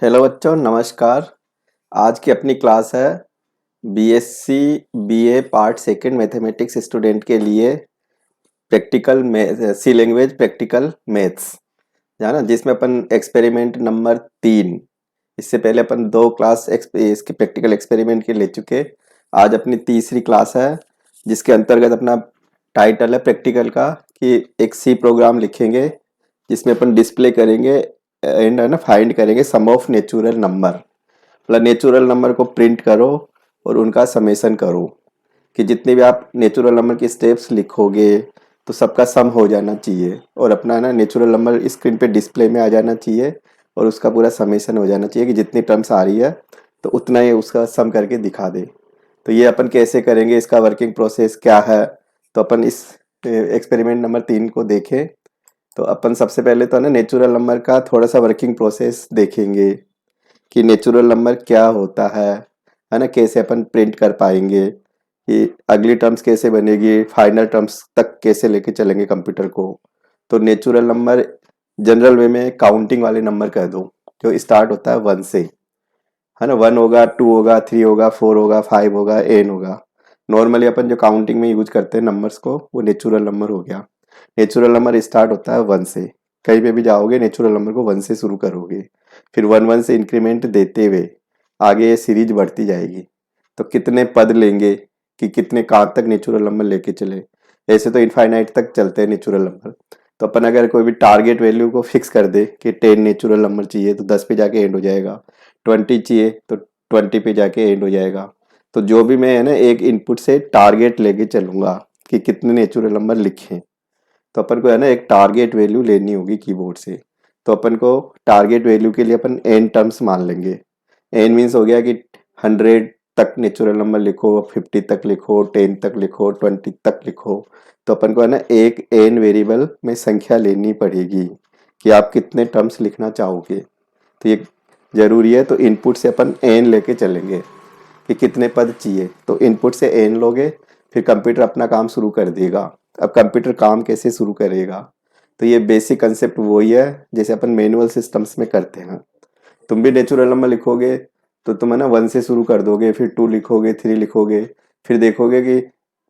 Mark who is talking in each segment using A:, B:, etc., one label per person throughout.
A: Hello बच्चों, नमस्कार। आज की अपनी क्लास है BSc BA part second mathematics student के लिए प्रैक्टिकल सी लैंग्वेज प्रैक्टिकल मैथ्स, जाना जिसमें अपन एक्सपेरिमेंट नंबर 3। इससे पहले अपन दो क्लास इसके प्रैक्टिकल एक्सपेरिमेंट के ले चुके। आज अपनी तीसरी क्लास है जिसके अंतर्गत अपना टाइटल है प्रैक्टिकल का कि एक सी प्रोग्राम लिखेंगे जिसमें अपन डिस्प्ले करेंगे एंड है ना फाइंड करेंगे सम ऑफ नेचुरल नंबर। मतलब नेचुरल नंबर को प्रिंट करो और उनका समेशन करो कि जितने भी आप नेचुरल नंबर के स्टेप्स लिखोगे तो सबका सम हो जाना चाहिए और अपना ना नेचुरल नंबर स्क्रीन पे डिस्प्ले में आ जाना चाहिए और उसका पूरा समेशन हो जाना चाहिए कि जितनी टर्म्स आ रही है तो उतना ही उसका सम करके दिखा दे। तो ये अपन कैसे करेंगे, इसका वर्किंग प्रोसेस क्या है, तो अपन इस एक्सपेरिमेंट नंबर 3 को देखें। तो अपन सबसे पहले तो ना नेचुरल नंबर का थोड़ा सा वर्किंग प्रोसेस देखेंगे कि नेचुरल नंबर क्या होता है ना, कैसे अपन प्रिंट कर पाएंगे कि अगली टर्म्स कैसे बनेगी, फाइनल टर्म्स तक कैसे लेके चलेंगे कंप्यूटर को। तो नेचुरल नंबर जनरल वे में काउंटिंग वाले नंबर कह दो जो स्टार्ट होता है 1 से, है ना। 1 होगा, 2 होगा, 3 होगा, 4 होगा, 5 होगा, एन होगा। नॉर्मली अपन जो काउंटिंग में यूज करते हैं नंबर्स को वो नेचुरल नंबर हो गया। नेचुरल नंबर स्टार्ट होता है 1 से। कहीं पे भी जाओगे नेचुरल नंबर को 1 से शुरू करोगे, फिर 1 1 से इंक्रीमेंट देते हुए आगे ये सीरीज बढ़ती जाएगी। तो कितने पद लेंगे कि कितने कहाँ तक नेचुरल नंबर लेके चले। ऐसे तो इनफाइनाइट तक चलते हैं नेचुरल नंबर। तो अपन अगर कोई भी टारगेट वैल्यू को फिक्स कर दे कि 10 नेचुरल नंबर चाहिए तो 10 पे जाके एंड हो जाएगा, 20 चाहिए तो 20 पे जाके एंड हो जाएगा। तो जो भी मैं है ना एक इनपुट से टारगेट लेके चलूंगा कि कितने नेचुरल नंबर लिखें। तो अपन को है ना एक टारगेट वैल्यू लेनी होगी कीबोर्ड से। तो अपन को टारगेट वैल्यू के लिए अपन एन टर्म्स मान लेंगे। एन मीन्स हो गया कि 100 तक नेचुरल नंबर लिखो, 50 तक लिखो, 10 तक लिखो, 20 तक लिखो। तो अपन को है ना एक एन वेरिएबल में संख्या लेनी पड़ेगी कि आप कितने टर्म्स लिखना चाहोगे। तो ये जरूरी है। तो इनपुट से अपन एन लेके चलेंगे कि कितने पद चाहिए। तो इनपुट से एन लोगे, फिर कंप्यूटर अपना काम शुरू कर देगा। अब कंप्यूटर काम कैसे शुरू करेगा, तो ये बेसिक कंसेप्ट वही है जैसे अपन मैनुअल सिस्टम्स में करते हैं। तुम भी नेचुरल नंबर लिखोगे तो तुम है ना 1 से शुरू कर दोगे, फिर 2 लिखोगे, 3 लिखोगे, फिर देखोगे कि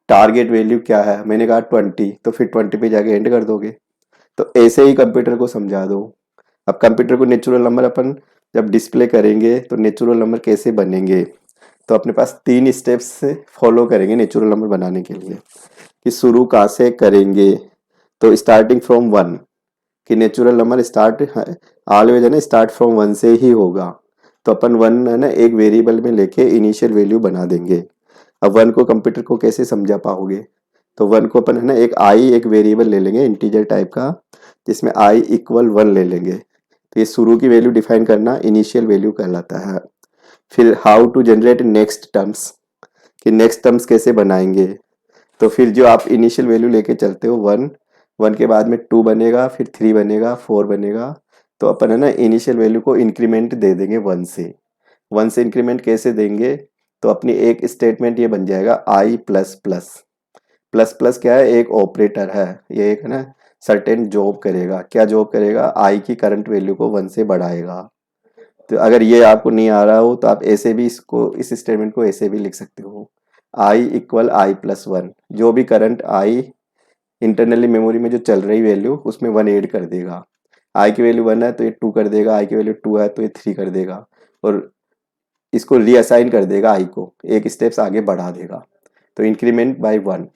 A: टारगेट वैल्यू क्या है। मैंने कहा 20, तो फिर 20 पे जाके एंड कर दोगे। तो ऐसे ही कंप्यूटर को समझा दो। अब कंप्यूटर को नेचुरल नंबर अपन जब डिस्प्ले करेंगे तो नेचुरल नंबर कैसे बनेंगे, तो अपने पास 3 स्टेप्स से फॉलो करेंगे नेचुरल नंबर बनाने के लिए कि शुरू कहाँ से करेंगे। तो स्टार्टिंग फ्रॉम 1, कि नेचुरल नंबर स्टार्ट ऑलवेज है ना स्टार्ट फ्रॉम 1 से ही होगा। तो अपन 1 है ना एक वेरिएबल में लेके इनिशियल वैल्यू बना देंगे। अब 1 को कंप्यूटर को कैसे समझा पाओगे, तो 1 को अपन है ना एक वेरिएबल ले लेंगे इंटीजर टाइप का, जिसमें आई इक्वल 1 ले लेंगे। तो ये शुरू की वैल्यू डिफाइन करना इनिशियल वैल्यू कहलाता है। फिर how to generate next terms, कि नेक्स्ट टर्म्स कैसे बनाएंगे। तो फिर जो आप इनिशियल वैल्यू लेके चलते हो 1, 1 के बाद में 2 बनेगा, फिर 3 बनेगा, 4 बनेगा। तो अपन है ना इनिशियल वैल्यू को इंक्रीमेंट दे देंगे 1 से। 1 से इंक्रीमेंट कैसे देंगे, तो अपनी एक स्टेटमेंट ये बन जाएगा आई प्लस प्लस। प्लस प्लस क्या है, एक ऑपरेटर है। ये एक है ना सर्टेन जॉब करेगा। क्या जॉब करेगा, आई की करंट वैल्यू को 1 से बढ़ाएगा। तो अगर ये आपको नहीं आ रहा हो तो आप ऐसे भी इसको इस स्टेटमेंट को ऐसे भी लिख सकते हो, आई इक्वल आई प्लस 1। जो भी करंट आई इंटरनली मेमोरी में जो चल रही वैल्यू उसमें 1 ऐड कर देगा। आई की वैल्यू 1 है तो ये 2 कर देगा, आई की वैल्यू 2 है तो ये 3 कर देगा, और इसको रीअसाइन कर देगा, आई को एक स्टेप्स आगे बढ़ा देगा। तो इंक्रीमेंट बाय 1,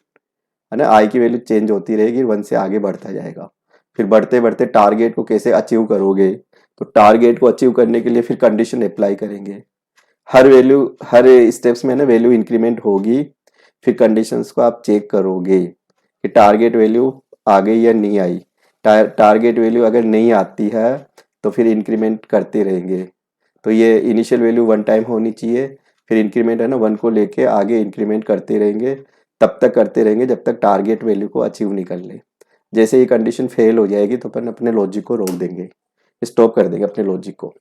A: है ना, आई की वैल्यू चेंज होती रहेगी, 1 से आगे बढ़ता जाएगा। फिर बढ़ते बढ़ते टारगेट को कैसे अचीव करोगे, तो टारगेट को अचीव करने के लिए फिर कंडीशन अप्लाई करेंगे। हर स्टेप्स में ना वैल्यू इंक्रीमेंट होगी। फिर कंडीशंस को आप चेक करोगे कि टारगेट वैल्यू आ गई या नहीं आई। टारगेट वैल्यू अगर नहीं आती है तो फिर इंक्रीमेंट करते रहेंगे। तो ये इनिशियल वैल्यू 1 टाइम होनी चाहिए, फिर इंक्रीमेंट है ना 1 को लेके आगे इंक्रीमेंट करते रहेंगे। तब तक करते रहेंगे जब तक टारगेट वैल्यू को अचीव नहीं कर ले। जैसे ही कंडीशन फेल हो जाएगी तो अपन अपने लॉजिक को रोक देंगे, स्टॉप कर देंगे अपने लॉजिक को।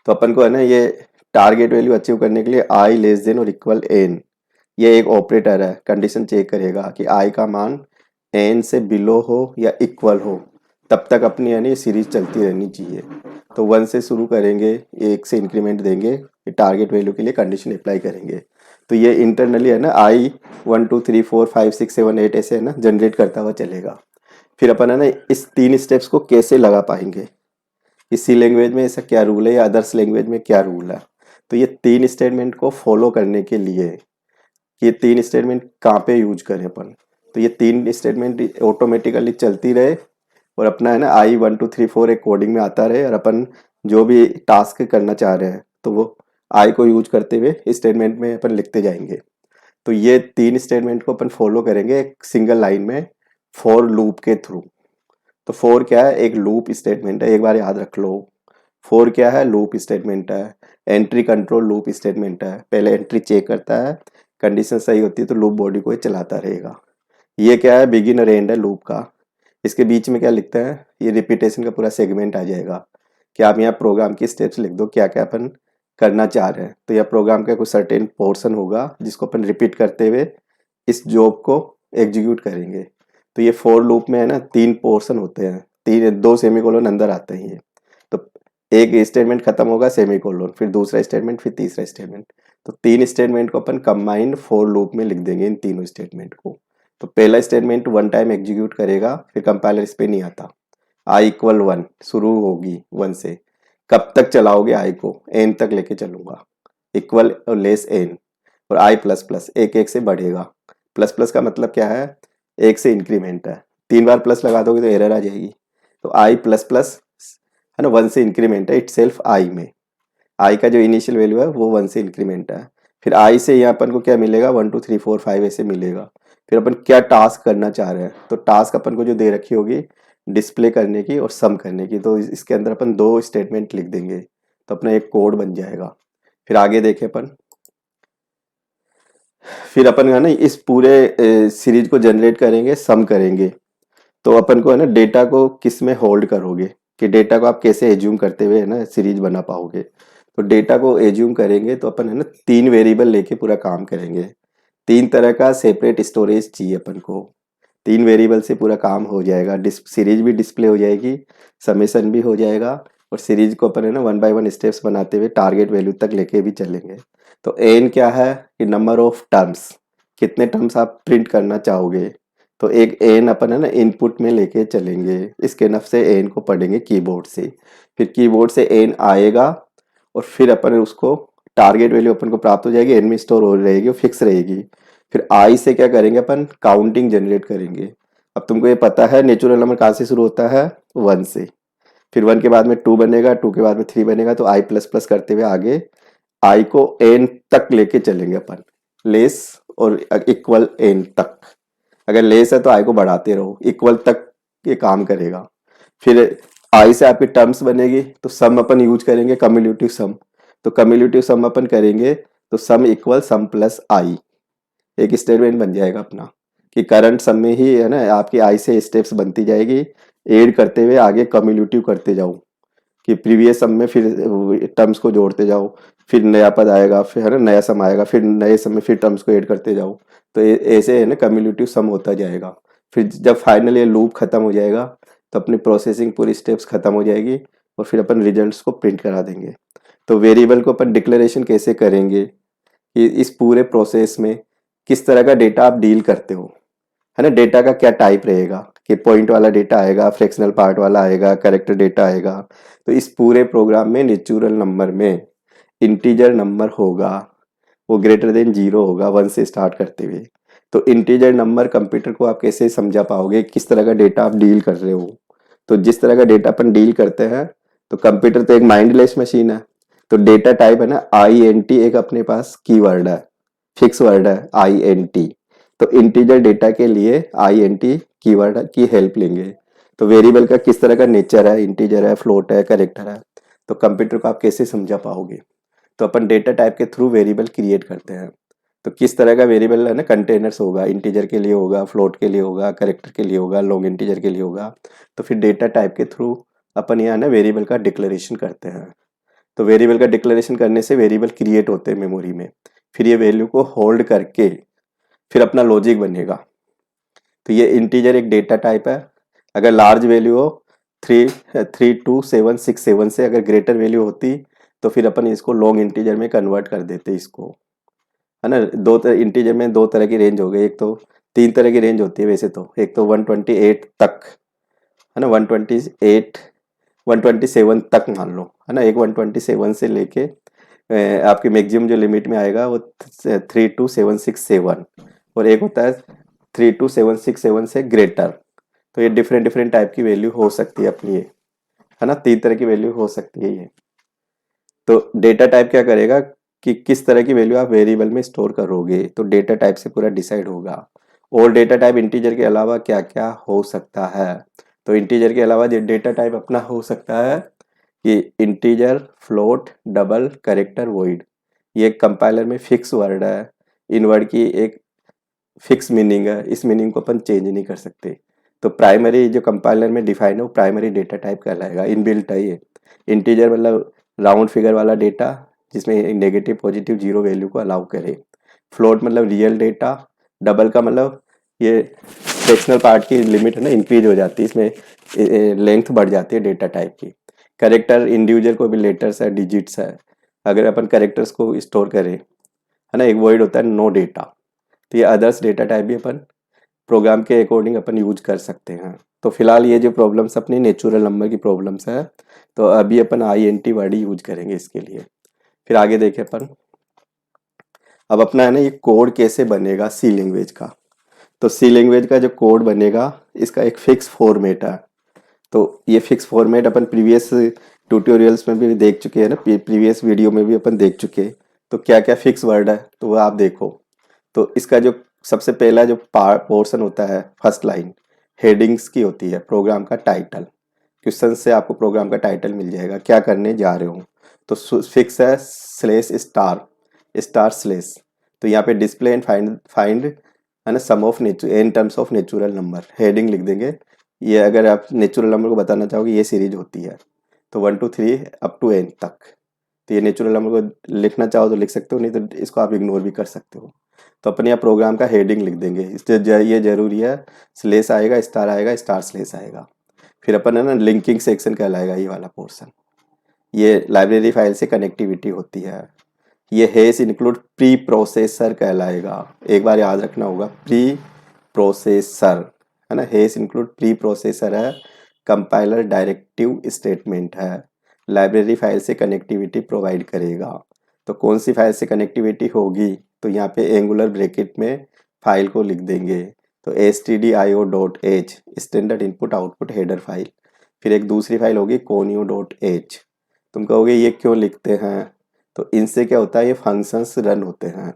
A: तो अपन को है ना ये टारगेट वैल्यू अचीव करने के लिए आई लेस देन और इक्वल एन, ये एक ऑपरेटर है। कंडीशन चेक करेगा कि आई का मान एन से बिलो हो या इक्वल हो, तब तक अपनी यानी सीरीज चलती रहनी चाहिए। तो 1 से शुरू करेंगे, 1 से इंक्रीमेंट देंगे, टारगेट वैल्यू के लिए कंडीशन अप्लाई करेंगे। तो ये इंटरनली है ना आई 1 2 3 4 5 6 7 8 ऐसे है ना जनरेट करता हुआ चलेगा। फिर अपन है ना इस 3 स्टेप्स को कैसे लगा पाएंगे, इसी लैंग्वेज में ऐसा क्या रूल है या अदर्स लैंग्वेज में क्या रूल है। तो ये 3 स्टेटमेंट को फॉलो करने के लिए ये 3 स्टेटमेंट कहाँ पे यूज करें अपन। तो ये 3 स्टेटमेंट ऑटोमेटिकली चलती रहे और अपना है ना आई 1 2 3 4 एक कोडिंग में आता रहे, और अपन जो भी टास्क करना चाह रहे हैं तो वो आई को यूज करते हुए स्टेटमेंट में अपन लिखते जाएंगे। तो ये 3 स्टेटमेंट को अपन फॉलो करेंगे एक सिंगल लाइन में फॉर लूप के थ्रू। तो फॉर क्या है, एक लूप स्टेटमेंट है, एक बार याद रख लो। फॉर क्या है, लूप स्टेटमेंट है। एंट्री कंट्रोल लूप स्टेटमेंट है, पहले एंट्री चेक करता है, कंडीशन सही होती है तो लूप बॉडी को ये चलाता रहेगा। ये क्या है, बिगिन और एंड है लूप का। इसके बीच में क्या लिखते हैं, ये रिपीटेशन का पूरा सेगमेंट आ जाएगा कि आप यहाँ प्रोग्राम की स्टेप्स लिख दो, क्या क्या अपन करना चाह रहे हैं। तो यह प्रोग्राम का कुछ सर्टेन पोर्शन होगा जिसको अपन रिपीट करते हुए इस जॉब को एग्जीक्यूट करेंगे। तो ये फॉर लूप में है ना 3 पोर्शन होते हैं, 2 सेमीकोलन अंदर आते हैं ये। तो एक स्टेटमेंट खत्म होगा, सेमीकोलन, फिर दूसरा स्टेटमेंट, फिर तीसरा स्टेटमेंट। तो 3 स्टेटमेंट को अपन कंबाइंड फॉर लूप में लिख देंगे, इन तीनों स्टेटमेंट को। तो पहला स्टेटमेंट 1 टाइम एग्जीक्यूट करेगा, फिर कंपाइलर इस पे नहीं आता। आई इक्वल 1 शुरू होगी 1 से, कब तक चलाओगे आई को, एन तक लेके चलूंगा, इक्वल और लेस एन, और आई प्लस प्लस एक एक से बढ़ेगा। प्लस प्लस का मतलब क्या है, एक से इंक्रीमेंट है, 3 बार प्लस लगा दोगे तो एरर आ जाएगी। तो आई प्लस प्लस है ना 1 से इंक्रीमेंट है इट सेल्फ आई में, आई का जो इनिशियल वैल्यू है वो 1 से इंक्रीमेंट है। फिर आई से यहाँ अपन को क्या मिलेगा, 1 2 3 4 5 ऐसे मिलेगा। फिर अपन क्या टास्क करना चाह रहे हैं, तो टास्क अपन को जो दे रखी होगी डिस्प्ले करने की और सम करने की, तो इसके अंदर अपन 2 स्टेटमेंट लिख देंगे तो अपना एक कोड बन जाएगा। फिर आगे देखें अपन, फिर अपन है ना इस पूरे सीरीज को जनरेट करेंगे, सम करेंगे। तो अपन को है ना डेटा को किस में होल्ड करोगे, कि डेटा को आप कैसे एज्यूम करते हुए है ना सीरीज बना पाओगे। तो डेटा को एज्यूम करेंगे तो अपन है ना 3 वेरिएबल लेके पूरा काम करेंगे। 3 तरह का सेपरेट स्टोरेज चाहिए अपन को, 3 वेरिएबल से पूरा काम हो जाएगा, सीरीज भी डिस्प्ले हो जाएगी, समेशन भी हो जाएगा, और सीरीज को अपन है ना 1 बाय 1 स्टेप्स बनाते हुए टारगेट वैल्यू तक लेके भी चलेंगे। तो एन क्या है कि नंबर ऑफ टर्म्स, कितने टर्म्स आप प्रिंट करना चाहोगे। तो एक एन अपन है ना इनपुट में लेके चलेंगे, इसके नफ से एन को पढ़ेंगे कीबोर्ड से, फिर कीबोर्ड से एन आएगा और फिर अपन उसको टारगेट वैल्यू अपन को प्राप्त हो जाएगी, एन में स्टोर हो रहेगी और फिक्स रहेगी। फिर आई से क्या करेंगे अपन, काउंटिंग जनरेट करेंगे। अब तुमको ये पता है नेचुरल नंबर कहाँ से शुरू होता है, 1 से। फिर 1 के बाद में 2 बनेगा, 2 के बाद में 3 बनेगा, तो आई प्लस प्लस करते हुए आगे आई को एन तक लेके चलेंगे अपन, लेस और इक्वल एन तक। अगर लेस है तो आई को बढ़ाते रहो, इक्वल तक ये काम करेगा। फिर आई से आपकी टर्म्स बनेगी तो सम अपन यूज करेंगे, कम्युलेटिव सम। तो कम्युलेटिव सम अपन करेंगे तो सम इक्वल सम प्लस आई, एक स्टेटमेंट बन जाएगा अपना कि करंट सम में ही है ना आपकी आई से स्टेप्स बनती जाएगी, ऐड करते हुए आगे कम्युलेटिव करते जाओ कि प्रीवियस सम में फिर टर्म्स को जोड़ते जाओ, फिर नया पद आएगा, फिर है ना नया सम आएगा, फिर नए सम में फिर टर्म्स को ऐड करते जाओ। तो ऐसे है ना कम्युलेटिव सम होता जाएगा। फिर जब फाइनली ये लूप खत्म हो जाएगा तो अपनी प्रोसेसिंग पूरी स्टेप्स खत्म हो जाएगी और फिर अपन रिजल्ट्स को प्रिंट करा देंगे। तो वेरिएबल को अपन डिक्लेरेशन कैसे करेंगे कि इस पूरे प्रोसेस में किस तरह का डेटा आप डील करते हो, है ना, डेटा का क्या टाइप रहेगा, कि पॉइंट वाला डेटा आएगा, फ्रैक्शनल पार्ट वाला आएगा, कैरेक्टर डेटा आएगा। तो इस पूरे प्रोग्राम में नेचुरल नंबर में इंटीजर नंबर होगा, वो ग्रेटर देन 0 होगा 1 से स्टार्ट करते हुए। तो इंटीजर नंबर कंप्यूटर को आप कैसे समझा पाओगे, किस तरह का डेटा आप डील कर रहे हो। तो जिस तरह का डेटा अपन डील करते हैं, तो कंप्यूटर तो एक माइंडलेस मशीन है, तो डेटा टाइप है ना INT एक अपने पास कीवर्ड है, फिक्स वर्ड है INT। तो इंटीजर डेटा के लिए INT कीवर्ड की हेल्प लेंगे। तो वेरिएबल का किस तरह का नेचर है, इंटीजर है, फ्लोट है, कैरेक्टर है, तो कंप्यूटर को आप कैसे समझा पाओगे। तो अपन डेटा टाइप के थ्रू वेरिएबल क्रिएट करते हैं। तो किस तरह का वेरिएबल है ना, कंटेनर्स होगा, इंटीजर के लिए होगा, फ्लोट के लिए होगा, कैरेक्टर के लिए होगा, लॉन्ग इंटीजर के लिए होगा। तो फिर डेटा टाइप के थ्रू अपन यहाँ ना वेरिएबल का डिक्लेरेशन करते हैं। तो वेरिएबल का डिक्लेरेशन करने से वेरिएबल क्रिएट होते हैं मेमोरी में, फिर ये वैल्यू को होल्ड करके फिर अपना लॉजिक बनेगा। तो ये इंटीजर एक डेटा टाइप है, अगर लार्ज वैल्यू हो 3276 से अगर ग्रेटर वैल्यू होती तो फिर अपन इसको लॉन्ग इंटीजर में कन्वर्ट कर देते इसको, है ना। इंटीजर में दो तरह की रेंज हो गई, एक तो तीन तरह की रेंज होती है वैसे तो, एक तो 128 तक, है ना, 128 127 तक मान लो, है ना। एक 127 से लेके आपकी मैक्सिमम जो लिमिट में आएगा वो 32767, और एक होता है 32767 से ग्रेटर। तो ये डिफरेंट डिफरेंट टाइप की वैल्यू हो सकती है अपनी ये, है ना, तीन तरह की वैल्यू हो सकती है ये। तो डेटा टाइप क्या करेगा कि किस तरह की वैल्यू आप वेरिएबल में स्टोर करोगे, तो डेटा टाइप से पूरा डिसाइड होगा। और डेटा टाइप इंटीजर के अलावा क्या क्या हो सकता है, तो इंटीजर के अलावा जो डेटा टाइप अपना हो सकता है कि integer, float, double, character, void. ये कंपाइलर में फिक्स वर्ड है, इन वर्ड की एक फिक्स मीनिंग है, इस मीनिंग को अपन चेंज नहीं कर सकते। तो प्राइमरी जो कंपाइलर में डिफाइन है वो प्राइमरी डेटा टाइप कहलाएगा, इनबिल्ट है ये। इंटीजर मतलब राउंड फिगर वाला डेटा जिसमें नेगेटिव पॉजिटिव जीरो वैल्यू को अलाउ करे। फ्लोट मतलब रियल डेटा। डबल का मतलब ये फ्रैक्शनल पार्ट की लिमिट है ना, इंक्रीज हो जाती है, इसमें लेंथ बढ़ जाती है डेटा टाइप की। कैरेक्टर इंडिविजुअल को भी लेटर्स है, डिजिट्स है, अगर अपन कैरेक्टर्स को स्टोर करें, है ना। एक वॉइड होता है नो डेटा। तो ये अदर्स डेटा टाइप भी अपन प्रोग्राम के अकॉर्डिंग अपन यूज कर सकते हैं। तो फिलहाल ये जो प्रॉब्लम्स अपनी नेचुरल नंबर की प्रॉब्लम्स है, तो अभी अपन INT वर्ड ही यूज करेंगे इसके लिए। फिर आगे देखें अपन, अब अपना है ना ये कोड कैसे बनेगा सी लैंग्वेज का। तो सी लैंग्वेज का जो कोड बनेगा इसका एक फिक्स फॉर्मेट है। तो ये फिक्स फॉर्मेट अपन प्रीवियस ट्यूटोरियल्स में भी देख चुके हैं ना, प्रीवियस वीडियो में भी अपन देख चुके हैं। तो क्या क्या फिक्स वर्ड है तो वो आप देखो। तो इसका जो सबसे पहला जो पोर्शन होता है, फर्स्ट लाइन हेडिंग्स की होती है, प्रोग्राम का टाइटल। क्वेश्चन से आपको प्रोग्राम का टाइटल मिल जाएगा, क्या करने जा रहे हो। तो फिक्स है स्लेश स्टार, स्टार स्लेश। तो यहाँ पे डिस्प्ले एंड फाइंड है ना sum of nature in terms of natural number, heading लिख देंगे। ये अगर आप नेचुरल नंबर को बताना चाहोगे ये सीरीज होती है, तो 1 2 3 अप टू n तक। तो ये नेचुरल नंबर को लिखना चाहो तो लिख सकते हो, नहीं तो इसको आप इग्नोर भी कर सकते हो। तो अपन यहाँ प्रोग्राम का हेडिंग लिख देंगे, ये जरूरी है। स्लेस आएगा, स्टार स्लेस आएगा। फिर अपन है ना लिंकिंग सेक्शन कहलाएगा ये वाला पोर्शन। ये लाइब्रेरी फाइल से कनेक्टिविटी होती है। ये हेस इंक्लूड प्री प्रोसेसर कहलाएगा, एक बार याद रखना होगा, प्री प्रोसेसर, है ना। हेस इंक्लूड प्री प्रोसेसर है, कंपाइलर डायरेक्टिव स्टेटमेंट है, लाइब्रेरी फाइल से कनेक्टिविटी प्रोवाइड करेगा। तो कौन सी फाइल से कनेक्टिविटी होगी, तो यहाँ पे एंगुलर ब्रैकेट में फाइल को लिख देंगे। तो stdio.h standard input output header file. फिर एक दूसरी फाइल होगी conio.h। तुम कहोगे ये क्यों लिखते हैं, तो इनसे क्या होता है ये फंक्शंस रन होते हैं।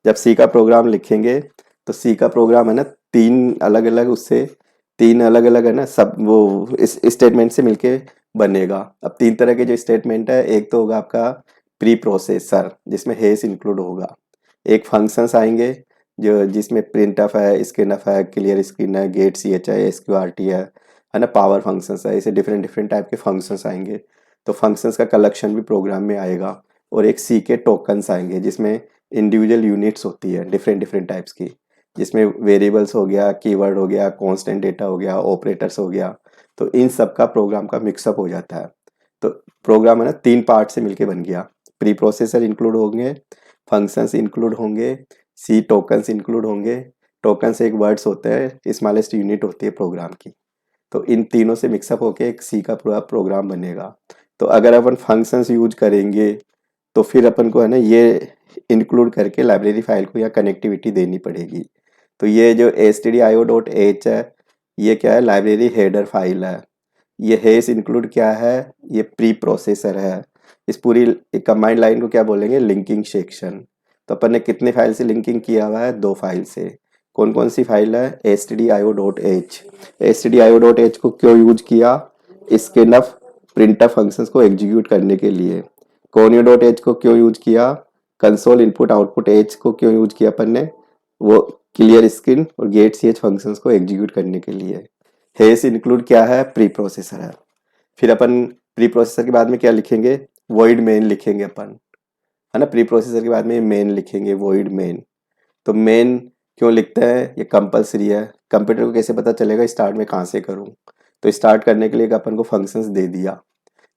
A: जब सी का प्रोग्राम लिखेंगे तो सी का प्रोग्राम है ना तीन अलग अलग उससे, तीन अलग अलग है ना सब वो इस स्टेटमेंट से मिलके बनेगा। अब तीन तरह के जो स्टेटमेंट है, एक तो होगा आपका प्री प्रोसेसर जिसमें हेस इंक्लूड होगा, एक फंक्शंस आएंगे जो जिसमें प्रिंट ऑफ है, स्कैन ऑफ है, क्लियर स्क्रीन है, गेट CH है, SQRT है ना, पावर फंक्शंस है, ऐसे डिफरेंट डिफरेंट टाइप के फंक्शंस आएंगे। तो फंक्शंस का कलेक्शन भी प्रोग्राम में आएगा। और एक सी के टोकन्स आएंगे जिसमें इंडिविजुअल यूनिट्स होती है डिफरेंट डिफरेंट टाइप्स की, जिसमें वेरिएबल्स हो गया, कीवर्ड हो गया, कांस्टेंट डेटा हो गया, ऑपरेटर्स हो गया। तो इन सब का प्रोग्राम का मिक्सअप हो जाता है। तो प्रोग्राम है ना तीन पार्ट से मिलके बन गया, प्री प्रोसेसर इंक्लूड होंगे, फंक्शंस इंक्लूड होंगे, सी टोकन्स इंक्लूड होंगे। टोकन्स एक वर्ड्स होते हैं, स्मॉलेस्ट यूनिट होती है प्रोग्राम की। तो इन तीनों से मिक्सअप होके एक सी का पूरा प्रोग्राम बनेगा। तो अगर अपन फंक्शंस यूज करेंगे तो फिर अपन को है ना ये इंक्लूड करके लाइब्रेरी फाइल को या कनेक्टिविटी देनी पड़ेगी। तो ये जो stdio.h है ये क्या है, लाइब्रेरी हेडर फाइल है। ये हेस इंक्लूड क्या है, ये प्री प्रोसेसर है। इस पूरी कंबाइंड लाइन को क्या बोलेंगे, लिंकिंग सेक्शन। तो अपन ने कितने फाइल से लिंकिंग किया हुआ है, दो फाइल से। कौन कौन सी फाइल है, stdio.h। stdio.h को क्यों यूज किया, स्कैनफ प्रिंटफ फंक्शंस को एग्जीक्यूट करने के लिए। conio.h को क्यों यूज किया, कंसोल इनपुट आउटपुट h को क्यों यूज किया अपन ने, वो क्लियर स्क्रीन और गेट ch फंक्शंस को एग्जीक्यूट करने के लिए। हेस इंक्लूड क्या है, प्री प्रोसेसर है। फिर अपन प्री प्रोसेसर के बाद में क्या लिखेंगे, वॉइड मेन लिखेंगे अपन, है ना। प्री प्रोसेसर के बाद में मेन लिखेंगे, वॉइड मेन। तो मेन क्यों लिखते हैं, ये कंपलसरी है। कंप्यूटर को कैसे पता चलेगा स्टार्ट में कहाँ से करूँ, तो स्टार्ट करने के लिए एक अपन को फंक्शंस दे दिया।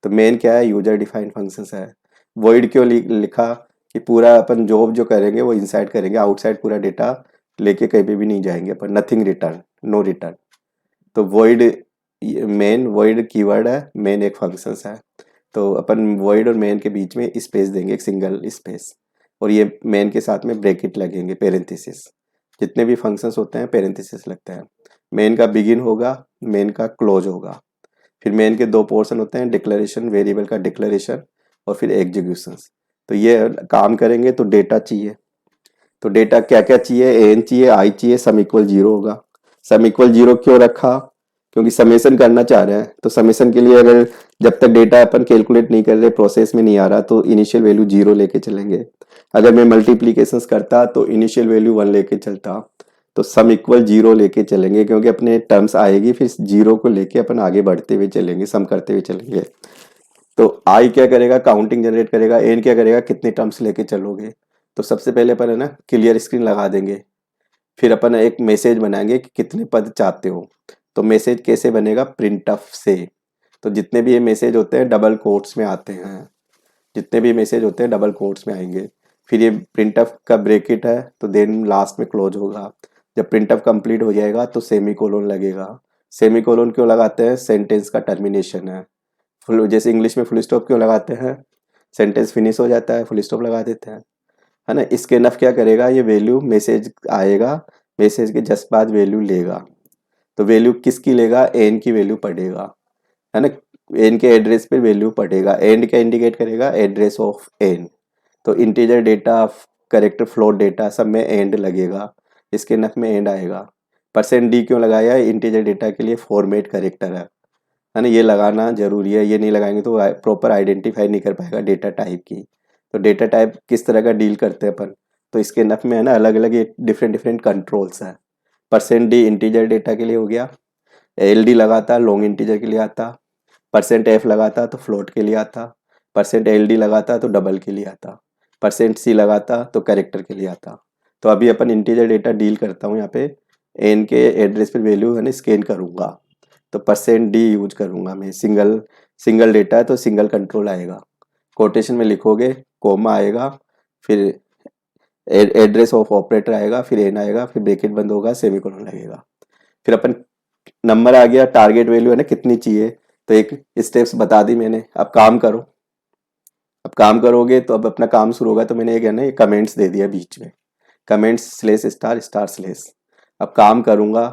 A: तो मेन क्या है, यूजर डिफाइंड फंक्शंस है। वॉइड क्यों लिखा कि पूरा अपन जॉब जो करेंगे वो इनसाइड करेंगे, आउटसाइड पूरा डेटा लेके कहीं पे भी नहीं जाएंगे अपन, नथिंग रिटर्न, नो रिटर्न। तो वॉइड, मेन वॉइड कीवर्ड है, मेन एक फंक्शंस है। तो अपन वॉइड और मेन के बीच में स्पेस देंगे, एक सिंगल स्पेस, और ये मेन के साथ में ब्रैकेट लगेंगे, पेरेंथेसिस। जितने भी फंक्शंस होते हैं पेरेंथेसिस लगते हैं। मेन का बिगिन होगा, मेन का क्लोज होगा। फिर मेन के दो पोर्शन होते हैं, डिक्लेरेशन, वेरिएबल का डिक्लेरेशन, और फिर एग्जीक्यूशंस। तो ये काम करेंगे तो डेटा चाहिए। तो डेटा क्या क्या चाहिए, एन चाहिए, आई चाहिए, सम इक्वल जीरो होगा। सम इक्वल जीरो क्यों रखा, क्योंकि समेशन करना चाह रहे हैं। तो समेशन के लिए अगर जब तक डेटा अपन कैलकुलेट नहीं कर रहे, प्रोसेस में नहीं आ रहा, तो इनिशियल वैल्यू जीरो लेके चलेंगे। अगर मैं मल्टीप्लीकेशन करता तो इनिशियल वैल्यू वन लेके चलता। तो सम इक्वल जीरो लेके चलेंगे, क्योंकि अपने टर्म्स आएगी, फिर जीरो को लेके अपन आगे बढ़ते हुए चलेंगे, सम करते हुए चलेंगे। तो आई क्या करेगा, काउंटिंग जनरेट करेगा। एन क्या करेगा, कितने टर्म्स लेके चलोगे। तो सबसे पहले अपन है ना क्लियर स्क्रीन लगा देंगे, फिर अपन एक मैसेज बनाएंगे कि कितने पद चाहते हो। तो मैसेज कैसे बनेगा, प्रिंट ऑफ से। तो जितने भी ये मैसेज होते हैं डबल कोट्स में आते हैं, जितने भी मैसेज होते हैं डबल कोट्स में आएंगे। फिर ये प्रिंट ऑफ का ब्रेकेट है, तो देन लास्ट में क्लोज होगा। जब प्रिंट ऑफ कंप्लीट हो जाएगा तो सेमी कोलोन लगेगा। सेमी कोलोन क्यों लगाते हैं, सेंटेंस का टर्मिनेशन है। फुल, जैसे इंग्लिश में फुल स्टॉप क्यों लगाते हैं, सेंटेंस फिनिश हो जाता है, फुल स्टॉप लगा देते हैं, है ना। इसके नफ क्या करेगा, ये वैल्यू मैसेज आएगा, मैसेज के जस्ट बाद वैल्यू लेगा। तो वैल्यू किसकी लेगा, एन की वैल्यू पढ़ेगा, है ना। एन के एड्रेस पे वैल्यू पढ़ेगा। एंड क्या इंडिकेट करेगा, एड्रेस ऑफ एन। तो integer data, character, float data, सब में एंड लगेगा, इसके नफ में एंड आएगा। परसेंट डी क्यों लगाया है, इंटीजर डेटा के लिए फॉर्मेट करेक्टर है ना, ये लगाना जरूरी है। ये नहीं लगाएंगे तो प्रॉपर आइडेंटिफाई नहीं कर पाएगा डेटा टाइप की। तो डेटा टाइप किस तरह का डील करते हैं अपन, तो इसके नफ में है ना अलग अलग ये डिफरेंट डिफरेंट कंट्रोल्स हैं। परसेंट डी इंटीजर डेटा के लिए हो गया, एल डी लगाता लॉन्ग इंटीजर के लिए आता, परसेंट एफ लगाता तो फ्लोट के लिए आता, परसेंट एल डी लगाता तो डबल के लिए आता, परसेंट सी लगाता तो कैरेक्टर के लिए आता। तो अभी अपन इंटीजर डेटा डील करता हूँ यहाँ पे, एन के एड्रेस पे वैल्यू है ना स्कैन करूँगा, तो परसेंट डी यूज करूँगा मैं। सिंगल सिंगल डेटा है तो सिंगल कंट्रोल आएगा। कोटेशन में लिखोगे, कोमा आएगा, फिर एड्रेस ऑफ ऑपरेटर आएगा, फिर एन आएगा, फिर ब्रैकेट बंद होगा, सेमीकोलन लगेगा। फिर अपन नंबर आ गया, टारगेट वैल्यू है ना कितनी चाहिए, तो एक स्टेप्स बता दी मैंने। अब काम करो, अब काम करोगे तो अब अपना काम शुरू होगा। तो मैंने एक है ना ये कमेंट्स दे दिया बीच में, comments slash star star slash. अब काम करूंगा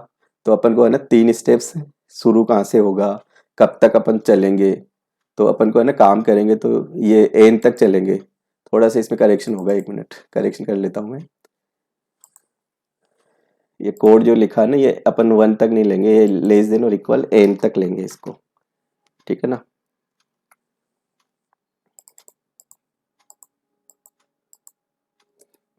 A: तो अपन को है ना तीन स्टेप्स, शुरू कहाँ से होगा, कब तक अपन चलेंगे। तो अपन को है ना काम करेंगे तो ये एन तक चलेंगे। थोड़ा सा इसमें करेक्शन होगा, एक मिनट करेक्शन कर लेता हूँ मैं। ये कोड जो लिखा है ना, ये अपन वन तक नहीं लेंगे, ये लेस देन और इक्वल एन तक लेंगे इसको, ठीक है ना।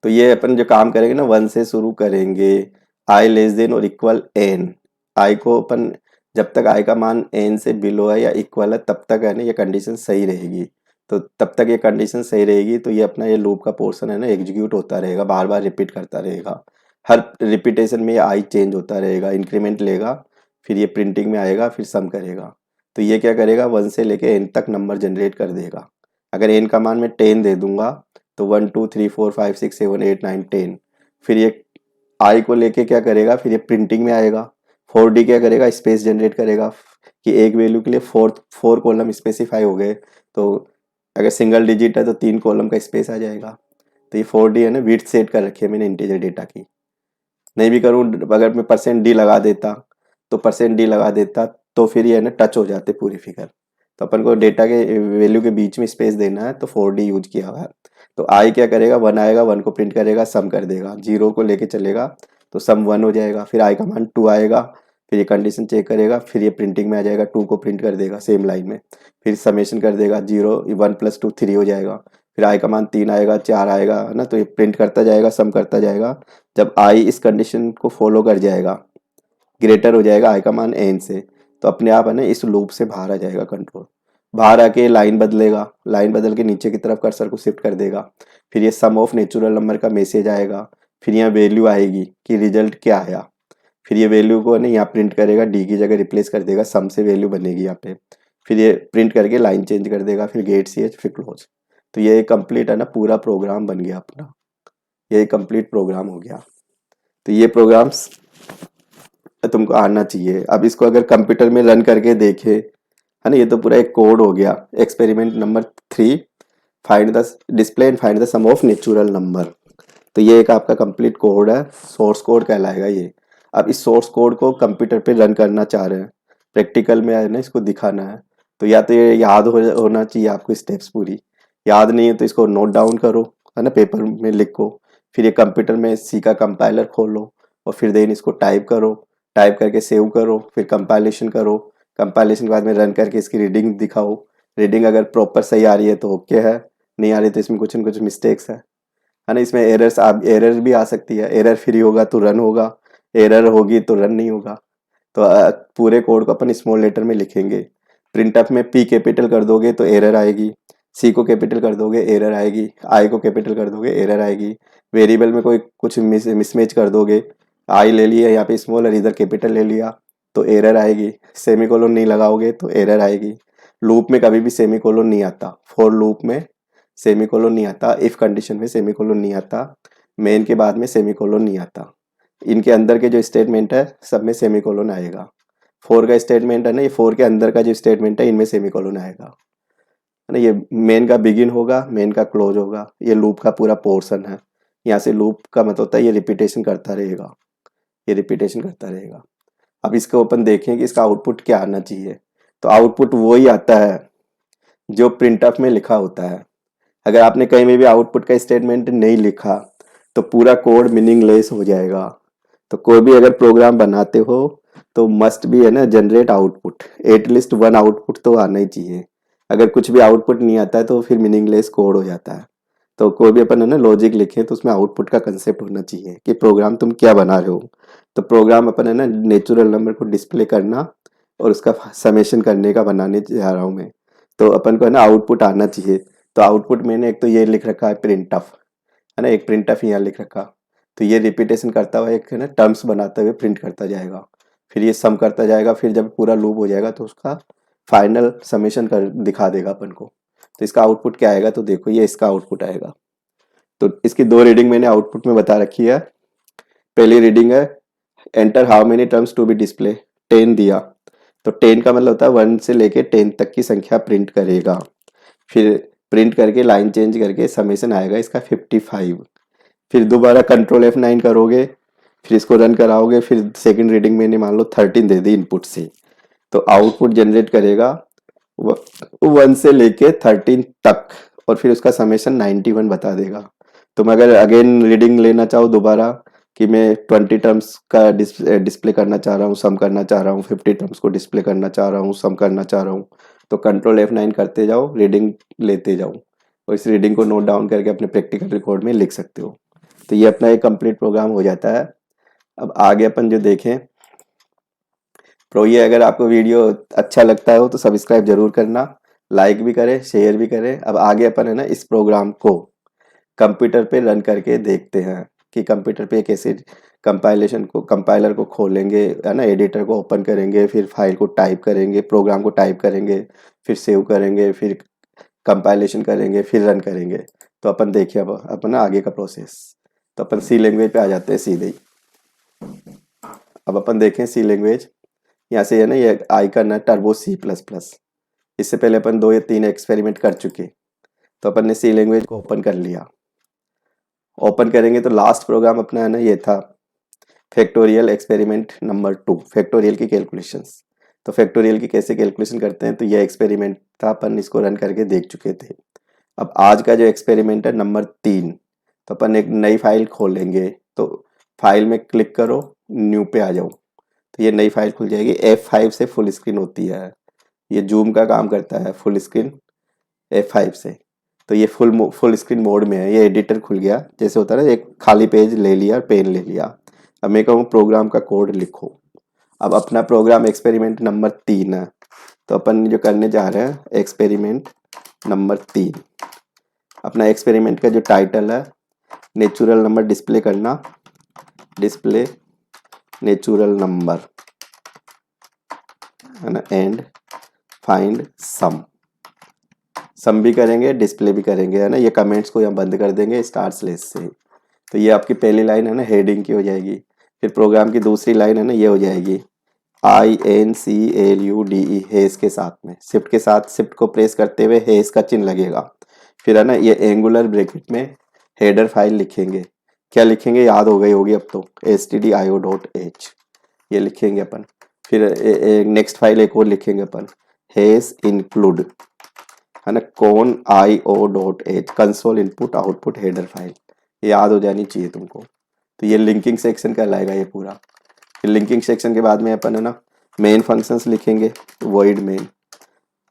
A: तो ये अपन जो काम करेंगे ना वन से शुरू करेंगे, आई लेस देन और इक्वल एन। आई को अपन जब तक आई का मान एन से बिलो है या इक्वल है तब तक है ना ये कंडीशन सही रहेगी। तो तब तक ये कंडीशन सही रहेगी तो ये अपना ये लूप का पोर्शन है ना एग्जीक्यूट होता रहेगा, बार बार रिपीट करता रहेगा। हर रिपीटेशन में ये आई चेंज होता रहेगा, इंक्रीमेंट लेगा, फिर ये प्रिंटिंग में आएगा, फिर सम करेगा। तो ये क्या करेगा, वन से लेके एन तक नंबर जनरेट कर देगा। अगर एन का मान मैं 10 दे दूंगा तो 1 2 3 4 5 6 7 8 9 10। फिर ये आई को लेके क्या करेगा, फिर ये प्रिंटिंग में आएगा। 4D क्या करेगा, स्पेस जनरेट करेगा कि एक वैल्यू के लिए फोर कॉलम स्पेसिफाई हो गए। तो अगर सिंगल डिजिट है तो 3 कॉलम का स्पेस आ जाएगा। तो ये 4D है ना विड्थ सेट कर रखी है मैंने इंटीजर डेटा की। नहीं भी करूँ, अगर मैं परसेंट डी लगा देता तो परसेंट डी लगा देता तो फिर ये है ना टच हो जाते पूरी फिगर। तो अपन को डेटा के वैल्यू के बीच में स्पेस देना है तो 4D यूज किया हुआ है। तो आई क्या करेगा, वन आएगा, वन को प्रिंट करेगा, सम कर देगा, जीरो को लेके चलेगा तो सम वन हो जाएगा। फिर आई का मान 2 आएगा, फिर ये कंडीशन चेक करेगा, फिर ये प्रिंटिंग में आ जाएगा, 2 को प्रिंट कर देगा सेम लाइन में, फिर समेशन कर देगा, 0 1 + 2 3 हो जाएगा। फिर आई का मान 3 आएगा, 4 आएगा, है ना। तो ये प्रिंट करता जाएगा, सम करता जाएगा। जब आई इस कंडीशन को फॉलो कर जाएगा, ग्रेटर हो जाएगा आई का मान एन से, तो अपने आप है ना इस लूप से बाहर आ जाएगा कंट्रोल। बाहर आके लाइन बदलेगा, लाइन बदल के नीचे की तरफ कर्सर को शिफ्ट कर देगा। फिर ये सम ऑफ नेचुरल नंबर का मैसेज आएगा, फिर यहाँ वैल्यू आएगी कि रिजल्ट क्या आया। फिर ये वैल्यू को है ना यहाँ प्रिंट करेगा, डी की जगह रिप्लेस कर देगा, सम से वैल्यू बनेगी यहाँ पे, फिर ये प्रिंट करके लाइन चेंज कर देगा, फिर गेट सी एच फिर क्लोज। तो ये कंप्लीट है ना पूरा प्रोग्राम बन गया अपना, ये कंप्लीट प्रोग्राम हो गया। तो ये प्रोग्राम्स तुमको आना चाहिए। अब इसको अगर कंप्यूटर में रन करके देखे, है ना, ये तो पूरा एक कोड हो गया। Experiment number 3, find the display and find the sum of natural number. तो ये एक आपका कंप्लीट कोड है, सोर्स कोड कहलाएगा ये। अब इस सोर्स कोड को कंप्यूटर पे रन करना चाह रहे हैं, प्रैक्टिकल में है ना इसको दिखाना है, तो या तो ये याद होना चाहिए आपको स्टेप्स पूरी। याद नहीं है तो इसको नोट डाउन करो, है ना, पेपर में लिखो, फिर ये कंप्यूटर में सी का कंपाइलर खोलो और फिर देन इसको टाइप करो, टाइप करके सेव करो, फिर कंपाइलेशन करो, कंपाइलेशन के बाद में रन करके इसकी रीडिंग दिखाओ। रीडिंग अगर प्रॉपर सही आ रही है तो ओके है, नहीं आ रही तो इसमें कुछ न कुछ मिस्टेक्स है ना, इसमें एरर्स एरर भी आ सकती है। एरर फ्री होगा तो रन होगा, एरर होगी तो रन नहीं होगा। तो पूरे कोड को अपन स्मॉल लेटर में लिखेंगे। प्रिंटअप में पी कैपिटल कर दोगे तो एरर आएगी, सी को कैपिटल कर दोगे एरर आएगी, आई को कैपिटल कर दोगे एरर आएगी। वेरिएबल में कोई कुछ मिसमैच कर दोगे, आई ले लिया यहाँ पे स्मॉल और इधर कैपिटल ले लिया तो एरर आएगी। सेमीकोलन नहीं लगाओगे तो एरर आएगी। लूप में कभी भी सेमीकोलन नहीं आता, फॉर लूप में सेमीकोलन नहीं आता, इफ कंडीशन में सेमीकोलन नहीं आता, मेन के बाद में सेमीकोलन नहीं आता। इनके अंदर के जो स्टेटमेंट है सब में सेमीकोलन आएगा। फोर का स्टेटमेंट है ना, ये फोर के अंदर का जो स्टेटमेंट है इनमें सेमीकोलन आएगा, है ना। ये मेन का बिगिन होगा, मेन का क्लोज होगा, ये लूप का पूरा पोर्शन है। यहाँ से लूप का मतलब होता है ये रिपीटेशन करता रहेगा, ये रिपीटेशन करता रहेगा। अब इसको अपन देखें कि इसका आउटपुट क्या आना चाहिए। तो आउटपुट वही आता है जो प्रिंटअप में लिखा होता है। अगर आपने कहीं में भी आउटपुट का स्टेटमेंट नहीं लिखा तो पूरा कोड मीनिंगलेस हो जाएगा। तो कोई भी अगर प्रोग्राम बनाते हो तो मस्ट भी है ना generate output, at least one output तो आना ही चाहिए। अगर कुछ भी आउटपुट नहीं आता है तो फिर मीनिंगलेस कोड हो जाता है। तो कोई भी अपन है ना लॉजिक लिखे तो उसमें आउटपुट का कंसेप्ट होना चाहिए कि प्रोग्राम तुम क्या बना रहे हो। तो प्रोग्राम अपन है ना नेचुरल नंबर को डिस्प्ले करना और उसका समेशन करने का बनाने जा रहा हूँ मैं। तो अपन को है ना आउटपुट आना चाहिए। तो आउटपुट मैंने एक तो ये लिख रखा है प्रिंट ऑफ, है ना, एक प्रिंट ऑफ यहाँ लिख रखा। तो ये रिपीटेशन करता हुआ एक है ना टर्म्स बनाते हुए प्रिंट करता जाएगा, फिर ये सम करता जाएगा, फिर जब पूरा लूप हो जाएगा तो उसका फाइनल समेशन कर दिखा देगा अपन को। तो इसका आउटपुट क्या आएगा, तो देखो ये इसका आउटपुट आएगा। तो इसकी दो रीडिंग मैंने आउटपुट में बता रखी है। पहली रीडिंग है enter how many terms to be display, 10 दिया, तो 10 का मतलब होता है 1 से लेके 10 तक की संख्या प्रिंट करेगा। फिर प्रिंट करके लाइन चेंज करके समेशन आएगा इसका 55। फिर दोबारा कंट्रोल F9 करोगे, फिर इसको रन कराओगे, फिर सेकंड रीडिंग मैंने मान लो 13 दे दी इनपुट से, तो आउटपुट जनरेट करेगा 1 से लेके 13 तक, और फिर उसका समेशन 91 बता देगा। तुम अगर अगेन रीडिंग लेना चाहो दोबारा कि मैं 20 टर्म्स का डिस्प्ले करना चाह रहा हूँ, सम करना चाह रहा हूँ, 50 टर्म्स को डिस्प्ले करना चाह रहा हूँ, सम करना चाह रहा हूँ, तो कंट्रोल F9 करते जाओ, रीडिंग लेते जाओ और इस रीडिंग को नोट डाउन करके अपने प्रैक्टिकल रिकॉर्ड में लिख सकते हो। तो ये अपना एक कंप्लीट प्रोग्राम हो जाता है। अब आगे अपन जो देखें, प्रो ये अगर आपको वीडियो अच्छा लगता हो तो सब्सक्राइब जरूर करना, लाइक भी करें, शेयर भी करें। अब आगे अपन है ना इस प्रोग्राम को कंप्यूटर पे रन करके देखते हैं कि कंप्यूटर पे कैसे कंपाइलर को खोलेंगे, है ना, एडिटर को ओपन करेंगे, फिर फाइल को टाइप करेंगे, प्रोग्राम को टाइप करेंगे, फिर सेव करेंगे, फिर कंपाइलेशन करेंगे, फिर रन करेंगे। तो अपन देखिए अब अपन आगे का प्रोसेस। तो अपन सी लैंग्वेज पे आ जाते हैं सीधे ही। अब अपन देखें सी लैंग्वेज, यहाँ से है ना ये आइकन है टर्बो C++। इससे पहले अपन 2 या 3 एक्सपेरिमेंट कर चुके, तो अपन ने सी लैंग्वेज को ओपन कर लिया। ओपन करेंगे तो लास्ट प्रोग्राम अपना है ना ये था फैक्टोरियल एक्सपेरिमेंट नंबर 2, फैक्टोरियल की कैलकुलेशंस। तो फैक्टोरियल की कैसे कैलकुलेशन करते हैं, तो ये एक्सपेरिमेंट था, अपन इसको रन करके देख चुके थे। अब आज का जो एक्सपेरिमेंट है नंबर 3, तो अपन एक नई फाइल खोलेंगे। तो फाइल में क्लिक करो, न्यू पे आ जाओ, तो ये नई फाइल खुल जाएगी। F5 से फुल स्क्रीन होती है, ये जूम का काम करता है फुल स्क्रीन F5 से। तो ये फुल स्क्रीन मोड में है, ये एडिटर खुल गया, जैसे होता है ना एक खाली पेज ले लिया, पेन ले लिया। अब मैं कहूँ प्रोग्राम का कोड लिखो। अब अपना प्रोग्राम एक्सपेरिमेंट नंबर 3 है, तो अपन जो करने जा रहे हैं एक्सपेरिमेंट नंबर 3। अपना एक्सपेरिमेंट का जो टाइटल है नेचुरल नंबर डिस्प्ले करना, डिस्प्ले नेचुरल नंबर, है ना, एंड फाइंड सम भी करेंगे, डिस्प्ले भी करेंगे, है ना। ये कमेंट्स को यहाँ बंद कर देंगे स्टार स्लेस से। तो ये आपकी पहली लाइन है ना हेडिंग की हो जाएगी। फिर प्रोग्राम की दूसरी लाइन है ना ये हो जाएगी INCLUDE, हेस के साथ में, शिफ्ट के साथ, शिफ्ट को प्रेस करते हुए हेस का चिन्ह लगेगा। फिर है ना ये एंगुलर ब्रैकेट में हेडर फाइल लिखेंगे। क्या लिखेंगे, याद हो गई होगी अब तो, stdio.h ये लिखेंगे अपन। फिर नेक्स्ट फाइल एक और लिखेंगे अपन, हेस इंक्लूड, है ना, conio.h, console input output header file. ये याद हो जानी चाहिए तुमको। तो ये लिंकिंग सेक्शन कहलाएगा ये पूरा। फिर लिंकिंग सेक्शन के बाद में अपन है ना मेन फंक्शंस लिखेंगे, वॉइड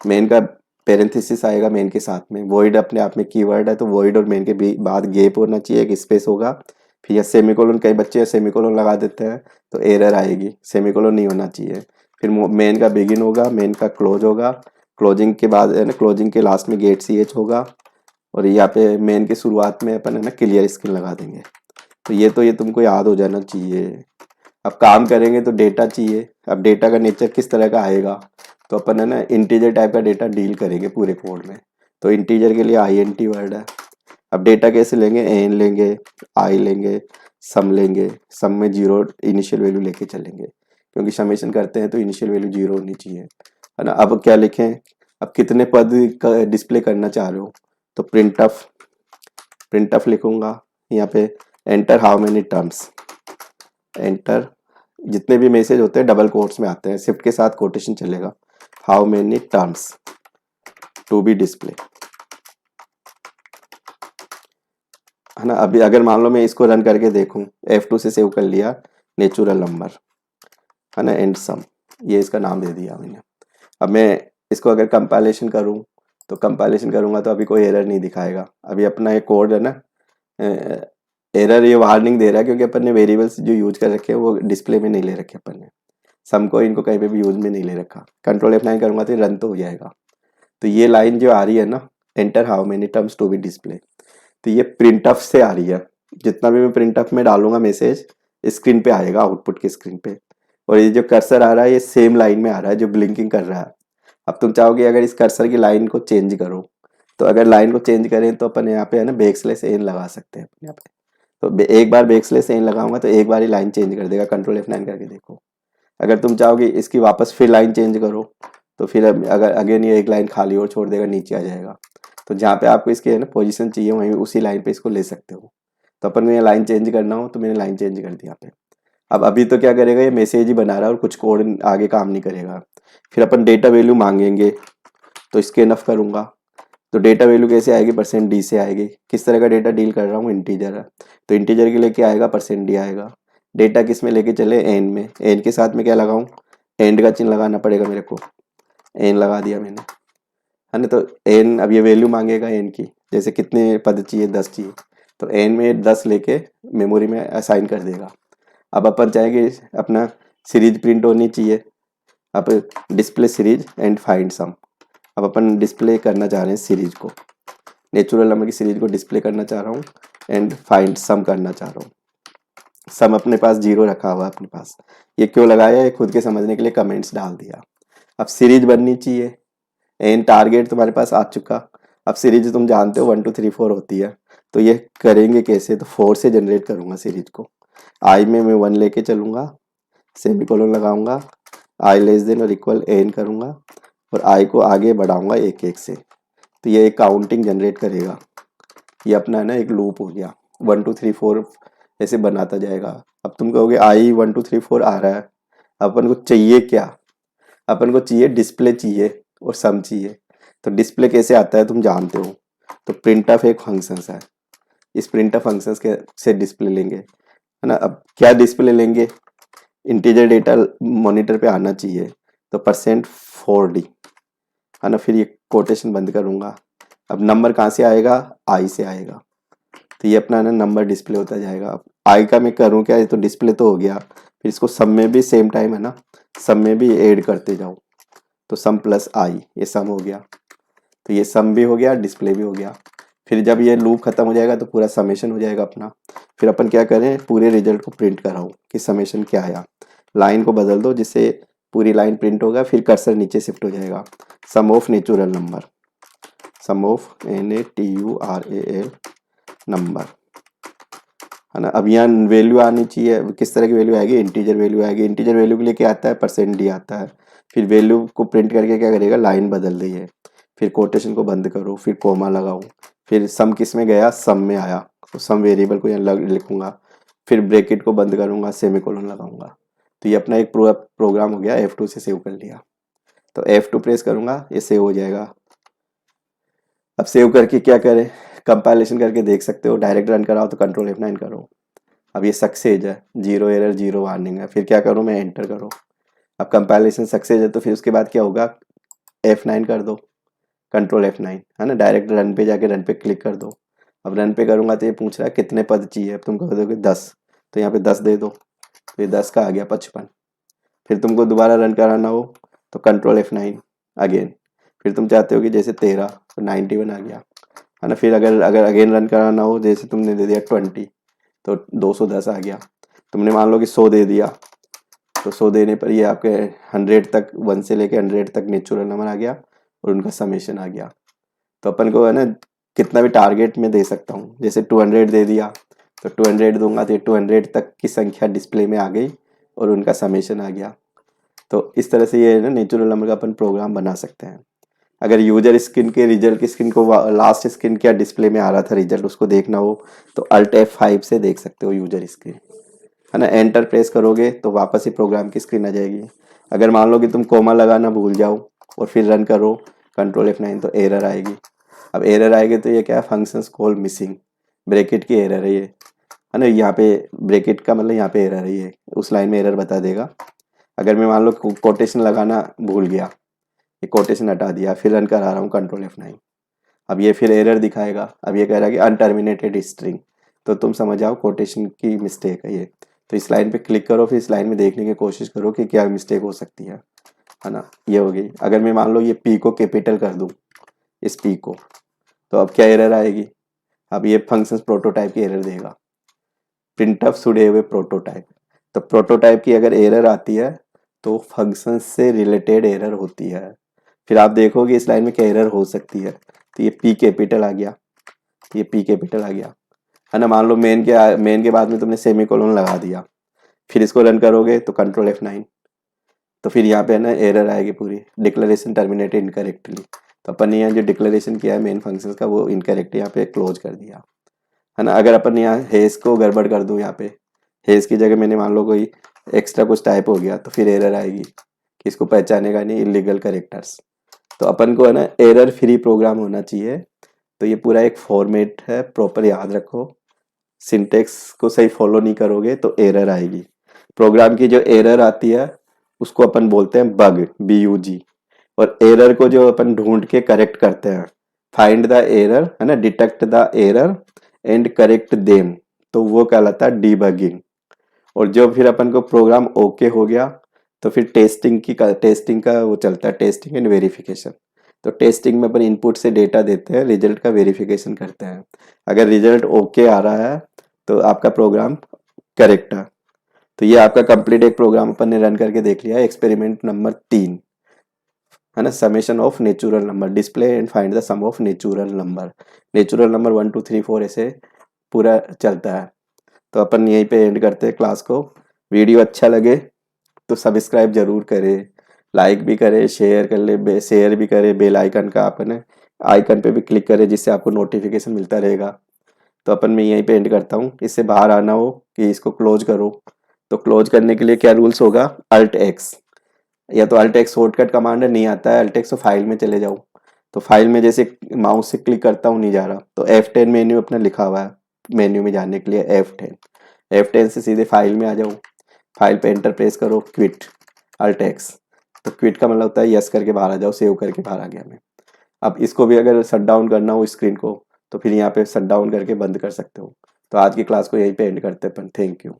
A: मेन का पेरेंथेसिस आएगा मेन के साथ में। वॉइड अपने आप में कीवर्ड है, तो वॉइड और मेन के बाद गैप होना चाहिए, एक स्पेस होगा। फिर यह सेमीकोलन, कई बच्चे सेमीकोलन लगा देते हैं तो एरर आएगी, सेमीकोलन नहीं होना चाहिए। फिर मेन का बिगिन होगा, मेन का क्लोज होगा, क्लोजिंग के बाद है ना क्लोजिंग के लास्ट में गेट CH होगा, और यहाँ पे मेन के शुरुआत में अपन है ना क्लियर स्क्रीन लगा देंगे। तो ये तुमको याद हो जाना चाहिए। अब काम करेंगे तो डेटा चाहिए। अब डेटा का नेचर किस तरह का आएगा, तो अपन है ना इंटीजर टाइप का डेटा डील करेंगे पूरे कोड में। तो इंटीजर के लिए INT वर्ड है। अब डेटा कैसे लेंगे, एन लेंगे, आई लेंगे, सम लेंगे, सम में 0 इनिशियल वैल्यू लेके चलेंगे, क्योंकि समेशन करते हैं तो इनिशियल वैल्यू 0 होनी चाहिए, है ना। अब क्या लिखें, अब कितने पद डिस्प्ले करना चाह रहे हो, तो प्रिंट ऑफ लिखूंगा यहाँ पे। Enter how many terms, enter जितने भी मैसेज होते हैं डबल कोट्स में आते हैं, शिफ्ट के साथ कोटेशन चलेगा, how many terms to be display, है ना। अभी अगर मान लो मैं इसको रन करके देखूं, F2 से सेव कर लिया नेचुरल नंबर, है ना, एंड सम, ये इसका नाम दे दिया मैंने। अब मैं इसको अगर कंपाइलेशन करूं, तो कंपाइलेशन करूंगा तो अभी कोई एरर नहीं दिखाएगा। अभी अपना ये कोड है ना एरर ये वार्निंग दे रहा है, क्योंकि अपन ने वेरिएबल्स जो यूज कर रखे हैं वो डिस्प्ले में नहीं ले रखे अपन ने, सम को इनको कहीं पे भी यूज में नहीं ले रखा। कंट्रोल F9 करूंगा तो रन तो हो जाएगा। तो ये लाइन जो आ रही है ना, enter how many terms to be display, तो ये प्रिंट ऑफ से आ रही है। जितना भी मैं प्रिंट ऑफ में डालूंगा मैसेज स्क्रीन पे आएगा, आउटपुट की स्क्रीन पे। और ये जो कर्सर आ रहा है ये सेम लाइन में आ रहा है जो ब्लिंकिंग कर रहा है। अब तुम चाहोगे अगर इस कर्सर की लाइन को चेंज करो, तो अगर लाइन को चेंज करें तो अपन यहाँ पे है ना \n लगा सकते हैं अपन यहाँ पे। तो एक बार \n लगाऊंगा तो एक बार ही लाइन चेंज कर देगा, कंट्रोल F9 करके देखो। अगर तुम चाहोगे इसकी वापस फिर लाइन चेंज करो, तो फिर अगर अगेन ये एक लाइन खाली और छोड़ देगा, नीचे आ जाएगा। तो जहाँ पे आपको इसकी है ना पोजीशन चाहिए वहीं उसी लाइन पे इसको ले सकते हो। तो अपन में लाइन चेंज करना हो तो मैंने लाइन चेंज कर दी यहाँ पे। अब अभी तो क्या करेगा, ये मैसेज ही बना रहा है और कुछ कोड आगे काम नहीं करेगा। फिर अपन डेटा वैल्यू मांगेंगे, तो इसके इनफ करूँगा। तो डेटा वैल्यू कैसे आएगी, %d से आएगी। किस तरह का डेटा डील कर रहा हूँ, इंटीजर है, तो इंटीजर के लिए क्या आएगा, %d आएगा। डेटा किस में लेके चले, एन में, एन के साथ में क्या लगाऊं, एंड का चिन्ह लगाना पड़ेगा मेरे को, एन लगा दिया मैंने, है ना। तो एन, अब ये वैल्यू मांगेगा एन की, जैसे कितने पद चाहिए, 10 चाहिए, तो एन में 10 लेके मेमोरी में असाइन कर देगा। अब अपन चाहेंगे अपना सीरीज प्रिंट होनी चाहिए, अब display series and find sum. अब अपन डिस्प्ले करना चाह रहे हैं सीरीज को, नेचुरल नंबर की सीरीज को डिस्प्ले करना चाह रहा हूँ, एंड फाइंड सम करना चाह रहा हूँ। सम अपने पास 0 रखा हुआ है अपने पास, ये क्यों लगाया, ये खुद के समझने के लिए कमेंट्स डाल दिया। अब सीरीज बननी चाहिए, एन टारगेट तुम्हारे पास आ चुका। अब सीरीज तुम जानते हो 1 2 3 4 होती है, तो ये करेंगे कैसे, तो 4 से जनरेट करूंगा सीरीज को। आई में मैं 1 लेके चलूंगा, सेमीकोलन लगाऊंगा, आई लेस देन और इक्वल एन करूंगा, और आई को आगे बढ़ाऊंगा 1 1 से, तो ये एक काउंटिंग जनरेट करेगा। ये अपना है ना एक लूप हो गया, 1 2 3 4 ऐसे बनाता जाएगा। अब तुम कहोगे आई 1 2 3 4 आ रहा है, अपन को चाहिए क्या, अपन को चाहिए डिस्प्ले चाहिए और सम चाहिए। तो डिस्प्ले कैसे आता है तुम जानते हो, तो प्रिंट ऑफ एक फंक्शन है, इस प्रिंट ऑफ फंक्शन के से डिस्प्ले लेंगे, है ना। अब क्या डिस्प्ले लेंगे, इंटीजर डेटा मॉनिटर पे आना चाहिए, तो %4d, है ना। फिर ये कोटेशन बंद करूंगा। अब नंबर कहाँ से आएगा, आई से आएगा, तो ये अपना ना नंबर डिस्प्ले होता जाएगा। अब आई का मैं करूँ क्या, ये तो डिस्प्ले तो हो गया, फिर इसको सम में भी सेम टाइम है ना, सम में भी ऐड करते जाओ, तो सम प्लस आई, ये सम हो गया, तो ये सम भी हो गया, डिस्प्ले भी हो गया। फिर जब ये लूप खत्म हो जाएगा तो पूरा समेशन हो जाएगा अपना। फिर अपन क्या करें, पूरे रिजल्ट को प्रिंट कराऊं कि समेशन क्या आया। लाइन को बदल दो जिससे पूरी लाइन प्रिंट होगा, फिर कर्सर नीचे शिफ्ट हो जाएगा। Sum of natural number, sum of NATURAL number, है ना। अब यहाँ वैल्यू आनी चाहिए, किस तरह की वैल्यू आएगी, इंटीजर वैल्यू आएगी। इंटीजर वैल्यू के लिए क्या आता है, %d आता है। फिर वैल्यू को प्रिंट करके क्या करेगा, लाइन बदल दी है। फिर कोटेशन को बंद करो, फिर कोमा लगाओ, फिर सम किस में गया, सम में आया, तो सम वेरिएबल को यहाँ लिखूंगा। फिर ब्रैकेट को बंद करूंगा, सेमीकोलन लगाऊंगा। तो ये अपना एक पूरा प्रोग्राम हो गया, F2 से सेव कर लिया। तो F2 प्रेस करूंगा, ये सेव हो जाएगा। अब सेव करके क्या करें, कंपाइलेशन करके देख सकते हो। डायरेक्ट रन कराओ तो कंट्रोल F9 करो। अब ये सक्सेस है, 0 एरर 0 वार्निंग है। फिर क्या करूँ मैं, एंटर करो। अब कंपाइलेशन सक्सेस है, तो फिर उसके बाद क्या होगा, F9 कर दो, कंट्रोल F9, है ना। डायरेक्ट रन पे जाके रन पे क्लिक कर दो। अब रन पे करूँगा तो ये पूछ रहा है कितने पद चाहिए। अब तुम कह दोगे 10, तो यहाँ पे 10 दे दो, तो ये 10 का आ गया 55। फिर तुमको दोबारा रन कराना हो तो कंट्रोल F9 अगेन। फिर तुम चाहते हो कि जैसे 13, तो 91 आ गया, है ना। फिर अगर अगर अगेन रन कराना हो, जैसे तुमने दे दिया 20, तो 210 आ गया। तुमने मान लो कि 100 दे दिया, तो 100 देने पर ये आपके 100 तक, 1 से लेके 100 तक नेचुरल नंबर आ गया और उनका समेशन आ गया। तो अपन को, है ना, कितना भी टारगेट में दे सकता हूँ। जैसे 200 दे दिया तो 200 दूंगा, तो 200 तक की संख्या डिस्प्ले में आ गई और उनका समेशन आ गया। तो इस तरह से ये, ना, नेचुरल नंबर का अपन प्रोग्राम बना सकते हैं। अगर यूजर स्क्रीन के रिजल्ट की स्क्रीन को, लास्ट स्क्रीन क्या डिस्प्ले में आ रहा था रिजल्ट, उसको देखना हो तो Alt F5 से देख सकते हो यूजर स्क्रीन, है ना। एंटर प्रेस करोगे तो वापस ही प्रोग्राम की स्क्रीन आ जाएगी। अगर मान लो कि तुम कोमा लगाना भूल जाओ और फिर रन करो कंट्रोल F9, तो एरर आएगी। अब एरर आएगी तो ये क्या है, फंक्शंस कॉल मिसिंग, ब्रैकेट की एरर है ये, है ना। यहाँ पे ब्रैकेट का मतलब यहाँ पे एरर है, ये उस लाइन में एरर बता देगा। अगर मैं मान लो कोटेशन लगाना भूल गया, ये कोटेशन हटा दिया, फिर रन करा रहा हूँ कंट्रोल F9, अब ये फिर एरर दिखाएगा। अब ये कह रहा है कि अनटर्मिनेटेड स्ट्रिंग, तो तुम समझ जाओ कोटेशन की मिस्टेक है ये। तो इस लाइन पे क्लिक करो, फिर इस लाइन में देखने की कोशिश करो कि क्या मिस्टेक हो सकती है ना। ये हो गई। अगर मैं मान लो ये P को कैपिटल कर दूँ, इस P को, तो अब क्या एरर आएगी, अब ये फंक्शंस प्रोटोटाइप की एरर देगा, printf should have a prototype. तो प्रोटोटाइप की अगर एरर आती है तो फंक्शन से रिलेटेड एरर होती है। फिर आप देखोगे इस लाइन में क्या एरर हो सकती है, तो ये P कैपिटल आ गया, ये P कैपिटल आ गया, है ना। मान लो मेन के बाद में तुमने सेमीकोलन लगा दिया, फिर इसको रन करोगे तो कंट्रोल F9, तो फिर यहाँ पे, है ना, एरर आएगी पूरी, डिक्लेरेशन टर्मिनेटेड इनकरेक्टली। तो अपन ने यहाँ जो डिक्लेरेशन किया है मेन फंक्शन का, वो इनकरेक्ट यहाँ पे क्लोज कर दिया, है ना। अगर अपन यहाँ हेज को गड़बड़ कर दूँ, यहाँ पे हेज की जगह मैंने मान लो कोई एक्स्ट्रा कुछ टाइप हो गया, तो फिर एरर आएगी कि इसको पहचानेगा नहीं, इलीगल करेक्टर्स। तो अपन को, है ना, एरर फ्री प्रोग्राम होना चाहिए। तो ये पूरा एक फॉर्मेट है, प्रॉपर याद रखो। सिंटेक्स को सही फॉलो नहीं करोगे तो एरर आएगी। प्रोग्राम की जो एरर आती है उसको अपन बोलते हैं बग, BUG। और एरर को जो अपन ढूंढ के करेक्ट करते हैं, फाइंड द एरर, है ना, detect the error and correct them, तो वो कहलाता है डीबगिंग। और जो फिर अपन को प्रोग्राम ओके हो गया तो फिर टेस्टिंग का वो चलता है, टेस्टिंग एंड वेरिफिकेशन। तो टेस्टिंग में अपन इनपुट से डेटा देते हैं, रिजल्ट का वेरिफिकेशन करते हैं। अगर रिजल्ट ओके आ रहा है तो आपका प्रोग्राम करेक्ट है। तो ये आपका कंप्लीट एक प्रोग्राम अपन ने रन करके देख लिया। एक्सपेरिमेंट नंबर 3, है ना, summation of natural number, display and find the sum of natural number. Natural number 1 2 3 4 ऐसे पूरा चलता है। तो अपन यहीं पे एंड करते हैं क्लास को। वीडियो अच्छा लगे तो सब्सक्राइब जरूर करें, लाइक भी करें, शेयर कर ले, शेयर भी करें। बेल आइकन का अपन आइकन पे भी क्लिक करें जिससे आपको नोटिफिकेशन मिलता रहेगा। तो अपन मैं यहीं पे एंड करता हूँ। इससे बाहर आना हो कि इसको क्लोज करो, तो क्लोज करने के लिए क्या रूल्स होगा, Alt X, या तो Alt X शॉर्टकट कमांड नहीं आता है, Alt X तो फाइल में चले जाओ। तो फाइल में जैसे माउस से क्लिक करता हूँ नहीं जा रहा, तो F10 मेन्यू अपना लिखा हुआ है, मेन्यू में जाने के लिए F10 से सीधे फाइल में आ जाओ। फाइल पे एंटर प्रेस करो, क्विट, Alt X। तो क्विट का मतलब होता है यस करके बाहर आ जाओ, सेव करके बाहर आ गया मैं। अब इसको भी अगर शट डाउन करना हो स्क्रीन को, तो फिर यहाँ पे शट डाउन करके बंद कर सकते हो। तो आज की क्लास को यहीं पे एंड करते हैं अपन। Thank you.